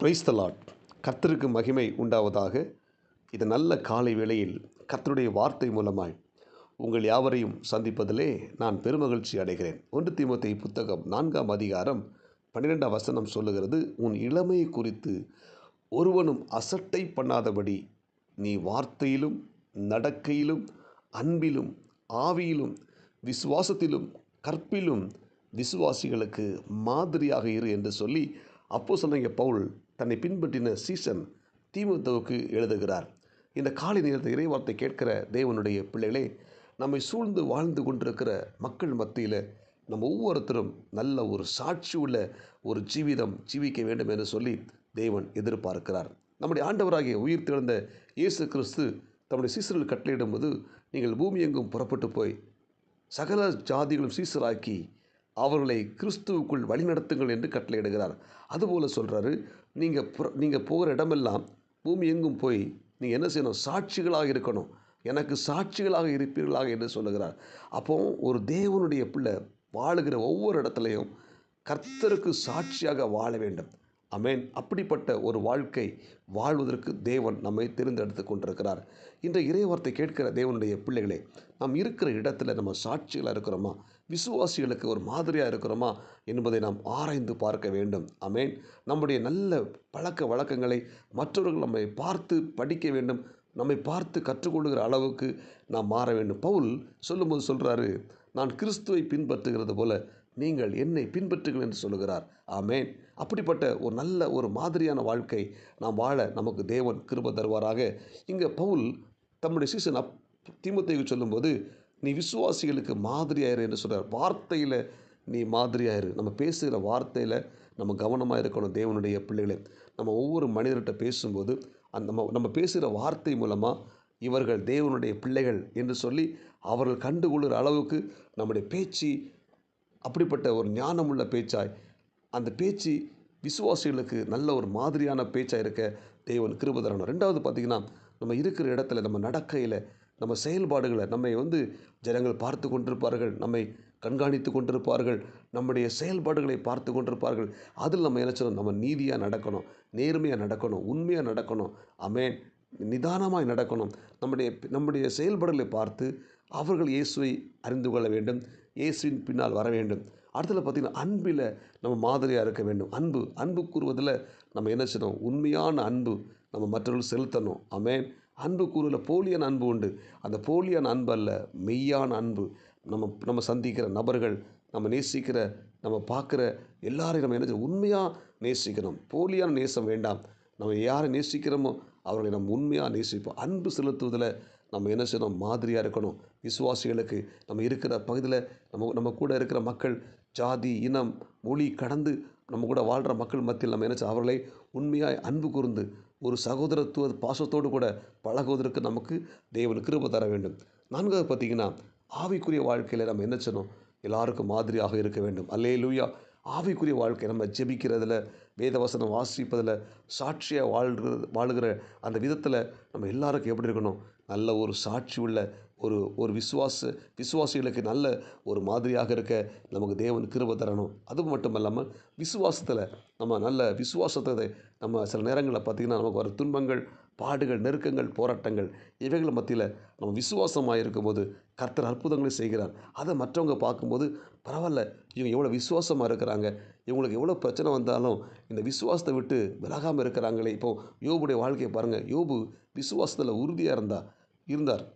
Praise the Lord. கர்த்தருக்கு மகிமை உண்டாவதாக. இது நல்ல காலை வேளையில் கர்த்தருடைய வார்த்தை மூலமாய் உங்கள் யாவரையும் சந்திப்பதிலே நான் பெருமகிழ்ச்சி அடைகிறேன். 1 தீமோத்தேயு புத்தகம் 4ஆம் அதிகாரம் 12ஆம் வசனம் சொல்லுகிறது, உன் இளமையை குறித்து ஒருவனும் அசட்டை பண்ணாதபடி நீ வார்த்தையிலும் நடக்கையிலும் அன்பிலும் ஆவியிலும் விசுவாசத்திலும் கற்பிலும் விசுவாசிகளுக்கு மாதிரியாக இரு என்று சொல்லி அப்போஸ்தலனாகிய பவுல் தன்னை பின்பற்றின சீசன் தீமோத்தேயுவுக்கு எழுதுகிறார். இந்த காலை நேரத்தில் இறைவார்த்தை கேட்கிற தேவனுடைய பிள்ளைகளே, நம்மை சூழ்ந்து வாழ்ந்து கொண்டிருக்கிற மக்கள் மத்தியில் நம்ம ஒவ்வொருத்தரும் நல்ல ஒரு சாட்சி உள்ள ஒரு ஜீவிதம் ஜீவிக்க வேண்டும் என்று சொல்லி தேவன் எதிர்பார்க்கிறார். நம்முடைய ஆண்டவராகிய உயிர் தெழுந்த இயேசு கிறிஸ்து தம்முடைய சீசர்கள் கட்டளையிடும்போது, நீங்கள் பூமி எங்கும் புறப்பட்டு போய் சகல ஜாதிகளும் சீசராக்கி அவர்களை கிறிஸ்துவுக்குள் வழிநடத்துங்கள் என்று கட்டளையிடுகிறார். அதுபோல் சொல்கிறாரு, நீங்கள் போகிற இடமெல்லாம் பூமி எங்கும் போய் நீங்கள் என்ன செய்யணும்? சாட்சிகளாக இருக்கணும், எனக்கு சாட்சிகளாக இருப்பீர்களாக என்று சொல்லுகிறார். அப்போ ஒரு தேவனுடைய பிள்ளை வாழுகிற ஒவ்வொரு இடத்துலையும் கர்த்தருக்கு சாட்சியாக வாழ வேண்டும். ஆமென். அப்படிப்பட்ட ஒரு வாழ்க்கை வாழ்வதற்கு தேவன் நம்மை தேர்ந்தெடுத்து கொண்டிருக்கிறார். இன்றைய இறைவார்த்தை கேட்கிற தேவனுடைய பிள்ளைகளே, நாம் இருக்கிற இடத்துல நம்ம சாட்சிகளாக இருக்கிறோமா, விசுவாசிகளுக்கு ஒரு மாதிரியாக இருக்கிறோமா என்பதை நாம் ஆராய்ந்து பார்க்க வேண்டும். ஆமென். நம்முடைய நல்ல பழக்க வழக்கங்களை மற்றவர்கள் நம்மை பார்த்து படிக்க வேண்டும், நம்மை பார்த்து கற்றுக்கொள்கிற அளவுக்கு நாம் மாற வேண்டும். பவுல் சொல்லும்போது சொல்கிறாரு, நான் கிறிஸ்துவை பின்பற்றுகிறது போல நீங்கள் என்னை பின்பற்றுங்கள் என்று சொல்லுகிறார். ஆமென். அப்படிப்பட்ட ஒரு நல்ல ஒரு மாதிரியான வாழ்க்கை நாம் வாழ நமக்கு தேவன் கிருபை தருவாராக. இங்கே பவுல் தம்முடைய சீசன் தீமோத்தேயுவுக்கு சொல்லும்போது, நீ விசுவாசிகளுக்கு மாதிரியாயிரு என்று சொல்கிறார். வார்த்தையில் நீ மாதிரியாயிரு. நம்ம பேசுகிற வார்த்தையில் நம்ம கவனமாக இருக்கணும். தேவனுடைய பிள்ளைகளே, நம்ம ஒவ்வொரு மனிதர்கிட்ட பேசும்போது நம்ம பேசுகிற வார்த்தை மூலமாக இவர்கள் தேவனுடைய பிள்ளைகள் என்று சொல்லி அவர்கள் கண்டுகொள்கிற அளவுக்கு நம்முடைய பேச்சு அப்படிப்பட்ட ஒரு ஞானமுள்ள பேச்சாய், அந்த பேச்சு விசுவாசிகளுக்கு நல்ல ஒரு மாதிரியான பேச்சாக இருக்க தேவன் கிருபை தரணும். ரெண்டாவது பார்த்திங்கன்னா, நம்ம இருக்கிற இடத்துல நம்ம நடக்கையில் நம்ம செயல்பாடுகளை நம்மை ஜனங்கள் பார்த்து கொண்டிருப்பார்கள், நம்மை கண்காணித்து கொண்டிருப்பார்கள், நம்முடைய செயல்பாடுகளை பார்த்து கொண்டிருப்பார்கள். அதில் நம்ம என்ன செய்யணும்? நம்ம நீதியாக நடக்கணும், நேர்மையாக நடக்கணும், உண்மையாக நடக்கணும். ஆமென். நிதானமாய் நடக்கணும். நம்முடைய செயல்பாடுகளை பார்த்து அவர்கள் இயேசுவை அறிந்து கொள்ள வேண்டும், இயேசுவின் பின்னால் வர வேண்டும். அடுத்தது பார்த்திங்கன்னா, அன்பில் நம்ம மாதிரியாக இருக்க வேண்டும். அன்பு கூறுவதில் நம்ம என்ன செய்யணும்? உண்மையான அன்பு நம்ம மற்றவர்கள் செலுத்தணும். ஆமென். அன்பு கூறுவதில் போலியான அன்பு உண்டு. அந்த போலியான அன்பு அல்ல, மெய்யான அன்பு. நம்ம சந்திக்கிற நபர்கள், நம்ம நேசிக்கிற, நம்ம பார்க்குற எல்லாரையும் நம்ம என்ன செய்யணும்? உண்மையாக நேசிக்கணும். போலியான நேசம் வேண்டாம். நம்ம யாரை நேசிக்கிறோமோ அவர்களை நம்ம உண்மையாக நேசிப்போம். அன்பு செலுத்துவதில் நம்ம என்ன செய்யணும்? மாதிரியாக இருக்கணும். விசுவாசிகளுக்கு நம்ம இருக்கிற பகுதியில் நம்ம கூட இருக்கிற மக்கள், ஜாதி இனம் மொழி கடந்து நம்ம கூட வாழ்கிற மக்கள் மத்தியில் நம்ம என்ன செய்யணும்? அவர்களை உண்மையாய் அன்பு கூர்ந்து ஒரு சகோதரத்துவ பாசத்தோடு கூட பழகுவதற்கு நமக்கு தேவன் கிருபை தர வேண்டும். நான்காவது பார்த்திங்கன்னா, ஆவிக்குரிய வாழ்க்கையில் நம்ம என்ன செய்யணும்? எல்லாருக்கும் மாதிரியாக இருக்க வேண்டும். அல்லேலூயா. ஆவிக்குரிய வாழ்க்கை நம்ம ஜெபிக்கிறதுல, வேதவசனம் வாசிப்பதில், சாட்சியாக வாழுகிற அந்த விதத்தில் நம்ம எல்லாருக்கும் எப்படி இருக்கணும்? நல்ல ஒரு சாட்சி உள்ள ஒரு விசுவாசிகளுக்கு நல்ல ஒரு மாதிரியாக இருக்க நமக்கு தேவன் கிருபை தரணும். அது மட்டும் இல்லாமல் விசுவாசத்தில் நம்ம நல்ல விசுவாசத்தை நம்ம சில நேரங்களில் பார்த்திங்கன்னா, நமக்கு வர துன்பங்கள், பாடுகள், நெருக்கங்கள், போராட்டங்கள் இவைகள் மத்தியில் நம்ம விசுவாசமாக இருக்கும்போது கர்த்தர் அற்புதங்களை செய்கிறார். அதை மற்றவங்க பார்க்கும்போது, பரவாயில்ல, இவங்க எவ்வளோ விசுவாசமாக இருக்கிறாங்க, இவங்களுக்கு எவ்வளோ பிரச்சனை வந்தாலும் இந்த விசுவாசத்தை விட்டு விலகாமல் இருக்கிறாங்களே. இப்போது யோபுடைய வாழ்க்கையை பாருங்கள். யோபு விசுவாசத்தில் உறுதியாக இருந்தார்.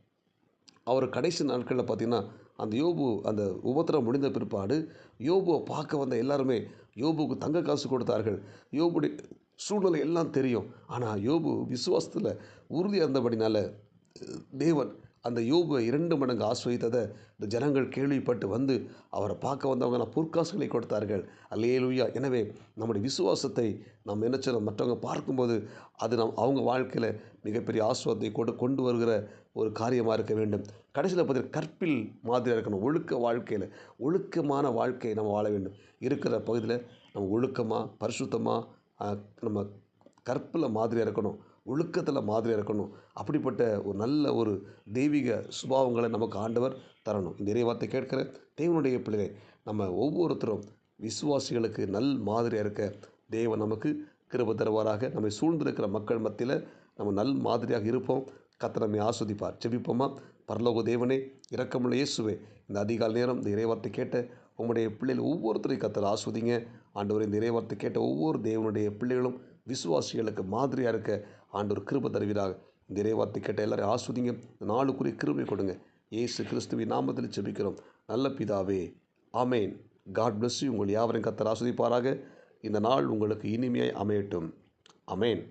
அவர் கடைசி நாட்களில் பார்த்திங்கன்னா, அந்த உபத்திரம் முடிந்த பிற்பாடு யோபுவை பார்க்க வந்த எல்லாருமே யோபுக்கு தங்க காசு கொடுத்தார்கள். யோபுடைய சூழ்நிலை எல்லாம் தெரியும். ஆனால் யோபு விசுவாசத்தில் உறுதியாக இருந்தபடினால தேவன் அந்த யோபுவை 2 மடங்கு ஆசீர்வதித்ததை இந்த ஜனங்கள் கேள்விப்பட்டு அவரை பார்க்க வந்தவங்க பொற்காசுகளை கொடுத்தார்கள். அல்லேலூயா. எனவே நம்முடைய விசுவாசத்தை நாம் என்ன செய்யணும்? மற்றவங்க பார்க்கும்போது அது அவங்க வாழ்க்கையில் மிகப்பெரிய ஆசீர்வாதத்தை கொண்டு வருகிற ஒரு காரியமாக இருக்க வேண்டும். கடைசியில் பார்த்தீங்கன்னா, கற்பில் மாதிரியாக இருக்கணும். ஒழுக்கமான வாழ்க்கையை நம்ம வாழ வேண்டும். இருக்கிற பகுதியில் நம்ம ஒழுக்கமாக, பரிசுத்தமாக, நம்ம கற்பில் மாதிரியாக இருக்கணும், ஒழுக்கத்தில் மாதிரியாக இருக்கணும். அப்படிப்பட்ட ஒரு நல்ல ஒரு தெய்வீக சுபாவங்களை நமக்கு ஆண்டவர் தரணும். இந்த இறைவார்த்தை கேட்கிற தேவனுடைய பிள்ளைகளை நம்ம ஒவ்வொருத்தரும் விசுவாசிகளுக்கு நல் மாதிரியாக இருக்க தேவன் நமக்கு கிருபை தருவாராக. நம்மை சூழ்ந்திருக்கிற மக்கள் மத்தியில் நம்ம நல் மாதிரியாக இருப்போம். கர்த்தர் நம்மை ஆஸ்வதிப்பார். ஜெபிப்போமா? பரலோக தேவனே, இரக்கமுள்ள இயேசுவே, இந்த அதிகாலை நேரம் இந்த இறைவார்த்தை கேட்ட உம்முடைய பிள்ளைகள் ஒவ்வொருத்தரையும் கர்த்தர் ஆஸ்வதிங்க. ஆண்டவரே, இந்த இறைவார்த்தை கேட்ட ஒவ்வொரு தேவனுடைய பிள்ளைகளும் விசுவாசிகளுக்கு மாதிரியாக இருக்க ஆண்டவர் கிருபை தருவீராக. இந்த இறைவார்த்தை கேட்ட எல்லாரையும் ஆஸ்வதிங்க. இந்த நாளுக்குரிய கிருபை கொடுங்க. இயேசு கிறிஸ்துவின் நாமத்தில் ஜெபிக்கிறோம் நல்ல பிதாவே, ஆமேன். God bless you. உங்கள் யாவரையும் கர்த்தர் ஆஸ்வதிப்பாராக. இந்த நாள் உங்களுக்கு இனிமையாய் அமையட்டும். ஆமேன்.